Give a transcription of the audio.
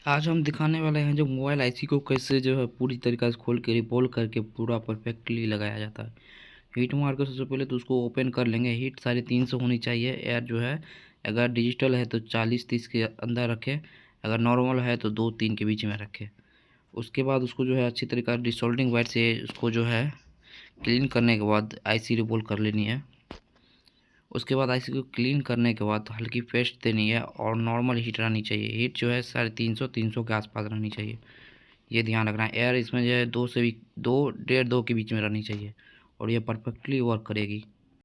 आज हम दिखाने वाले हैं जो मोबाइल आईसी को कैसे जो है पूरी तरीक़ा से खोल के रिपोल करके पूरा परफेक्टली लगाया जाता है। हीट मार कर सबसे पहले तो उसको ओपन कर लेंगे। हीट 350 होनी चाहिए। एयर जो है अगर डिजिटल है तो 40-30 के अंदर रखें, अगर नॉर्मल है तो 2-3 के बीच में रखें। उसके बाद उसको जो है अच्छी तरीक़ा डिसोल्डिंग वायर से उसको जो है क्लीन करने के बाद आईसी रिपोल कर लेनी है। उसके बाद आईसी को क्लीन करने के बाद हल्की पेस्ट देनी है और नॉर्मल हीट रहनी चाहिए। हीट जो है 350 के आसपास रहनी चाहिए, ये ध्यान रखना है। एयर इसमें जो है 2 से भी 2 1.5 2 के बीच में रहनी चाहिए और ये परफेक्टली वर्क करेगी।